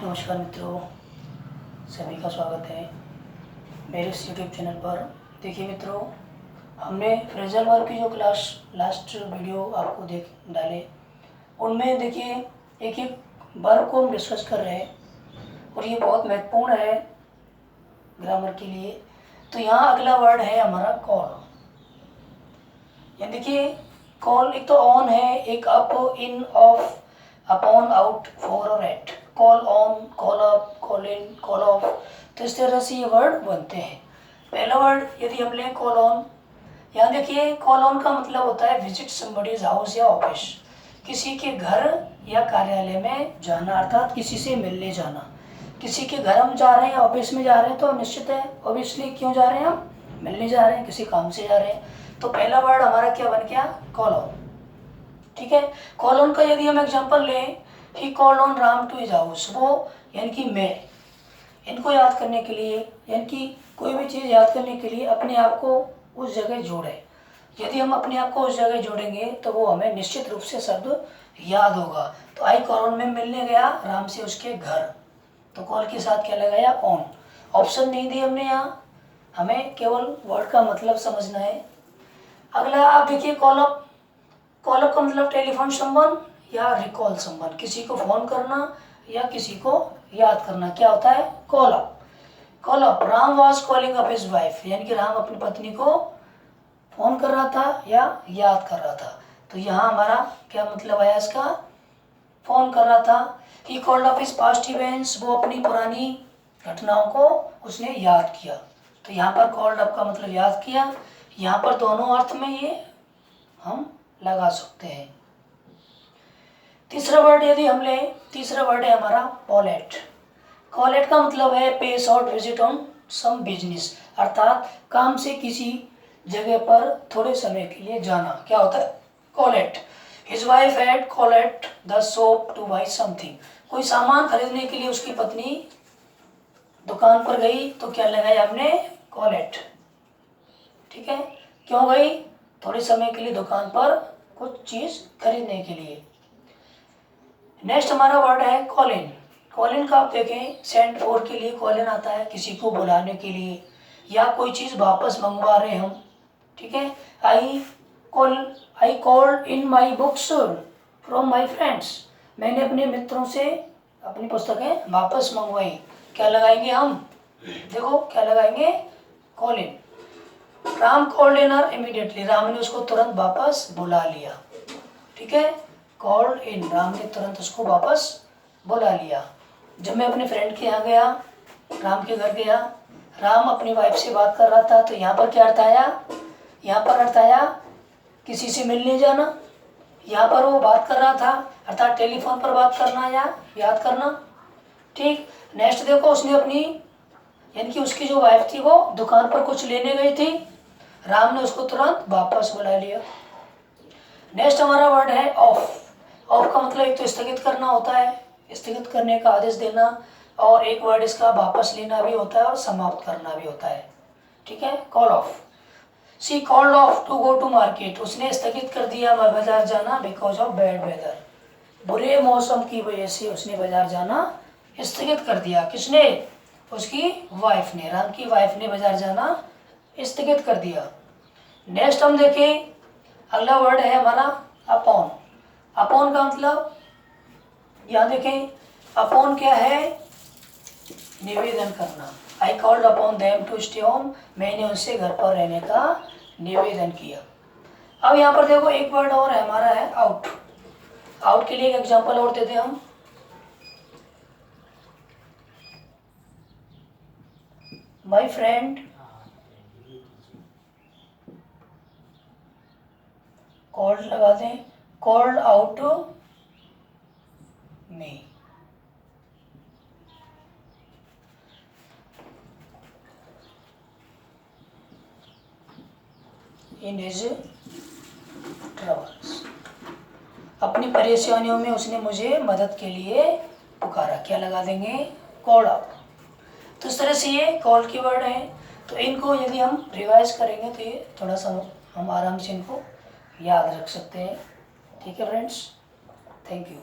नमस्कार मित्रों, सभी का स्वागत है मेरे इस यूट्यूब चैनल पर। देखिए मित्रों, हमने फ्रेजल वर्ब की जो लास्ट वीडियो आपको देख डाले, उनमें देखिए एक एक वर्ब को हम डिस्कस कर रहे हैं और ये बहुत महत्वपूर्ण है ग्रामर के लिए। तो यहाँ अगला वर्ड है हमारा कॉल। यानी देखिए कॉल एक तो ऑन है, एक up, in, off, upon, out, for और at. Call on, call up, call in, call off, तो इस तरह से ये वर्ड बनते हैं। पहला वर्ड यदि हम लें कॉल ऑन, यहाँ देखिए कॉल ऑन का मतलब होता है विजिट समबडीज हाउस या ऑफिस, किसी के घर या कार्यालय में जाना, अर्थात किसी से मिलने जाना। किसी के घर हम जा रहे हैं, ऑफिस में जा रहे हैं, तो निश्चित है ऑब्वियसली क्यों जा रहे हैं, हम मिलने जा रहे हैं, किसी काम से जा रहे हैं। तो पहला वर्ड हमारा क्या बन गया, कॉल ऑन। ठीक है, कॉल ऑन का यदि हम एग्जांपल लें, he called on Ram to his house, वो यानी कि मैं, इनको याद करने के लिए, यानी कि कोई भी चीज़ याद करने के लिए अपने आप को उस जगह जोड़े। यदि हम अपने आप को उस जगह जोड़ेंगे तो वो हमें निश्चित रूप से शब्द याद होगा। तो आई कॉल ऑन में मिलने गया राम से उसके घर, तो कॉल के साथ क्या लगाया, ऑन। ऑप्शन नहीं दी हमने यहाँ, हमें केवल वर्ड का मतलब समझना है। अगला आप देखिए कॉल अप। कॉल अप का मतलब टेलीफोन समवन या रिकॉल समवन, किसी को फोन करना या किसी को याद करना, क्या होता है, call up. Call up, Ram was calling up his wife, यानी कि राम अपनी पत्नी को फोन कर रहा था या याद कर रहा था। तो यहाँ हमारा क्या मतलब आया इसका, फोन कर रहा था। He called up his past events, वो अपनी पुरानी घटनाओं को उसने याद किया। तो यहाँ पर कॉल्ड अप का मतलब याद किया। यहाँ पर दोनों अर्थ में ये हम लगा सकते हैं। तीसरा वर्ड यदि हम लें, तीसरा वर्ड है हमारा कॉलेट। कॉलेट का मतलब है pay short visit on some business, अर्थात काम से किसी जगह पर थोड़े समय के लिए जाना, क्या होता है, collet. His wife had collet the shop two by something, कोई सामान खरीदने के लिए उसकी पत्नी दुकान पर गई, तो क्या लगाया आपने, कॉलेट। ठीक है, क्यों गई, थोड़े समय के लिए दुकान पर कुछ चीज खरीदने के लिए। नेक्स्ट हमारा वर्ड है कॉल इन। कॉल इन का आप देखें, सेंड फॉर के लिए कॉल इन आता है, किसी को बुलाने के लिए या कोई चीज़ वापस मंगवा रहे हम। ठीक है, I called in my books from my friends, मैंने अपने मित्रों से अपनी पुस्तकें वापस मंगवाई, क्या लगाएंगे हम, देखो क्या लगाएंगे, call in. Ram called in her immediately, Ram ने उसको तुरंत वापस बुला लिया। ठीक है, कॉल्ड इन, राम ने तुरंत उसको वापस बुला लिया। जब मैं अपने फ्रेंड के यहाँ गया, राम के घर गया, राम अपनी वाइफ से बात कर रहा था, तो यहाँ पर क्या अर्थ आया, यहाँ पर अर्थ आया किसी से मिलने जाना। यहाँ पर वो बात कर रहा था, अर्थात टेलीफोन पर बात करना या याद करना। ठीक, नेक्स्ट देखो, उसने अपनी यानी कि उसकी जो वाइफ थी वो दुकान पर कुछ लेने गई थी, राम ने उसको तुरंत वापस बुला लिया। नेक्स्ट हमारा वर्ड है ऑफ। ऑफ का मतलब एक तो स्थगित करना होता है, स्थगित करने का आदेश देना, और एक वर्ड इसका वापस लेना भी होता है और समाप्त करना भी होता है। ठीक है, call off. She called off to go to market, उसने स्थगित कर दिया बाजार जाना बिकॉज ऑफ बैड वेदर, बुरे मौसम की वजह से उसने बाजार जाना स्थगित कर दिया। किसने, उसकी वाइफ ने, राम की वाइफ ने बाजार जाना स्थगित कर दिया। नेक्स्ट हम देखें, अगला वर्ड है हमारा अपॉन। अपॉन का मतलब, यहाँ देखें, अपॉन क्या है, निवेदन करना। I called upon them to stay home, मैंने उनसे घर पर रहने का निवेदन किया। अब यहाँ पर देखो एक वर्ड और है हमारा, है आउट। आउट के लिए एक एग्जांपल और देते हैं हम। माई फ्रेंड कॉल्ड लगा दें, called out me. In his troubles, अपनी परेशानियों में उसने मुझे मदद के लिए पुकारा, क्या लगा देंगे, कॉल अप। तो इस तरह से ये कॉल की वर्ड है। तो इनको यदि हम रिवाइज करेंगे तो ये थोड़ा सा हम आराम से इनको याद रख सकते हैं। ठीक है फ्रेंड्स, थैंक यू।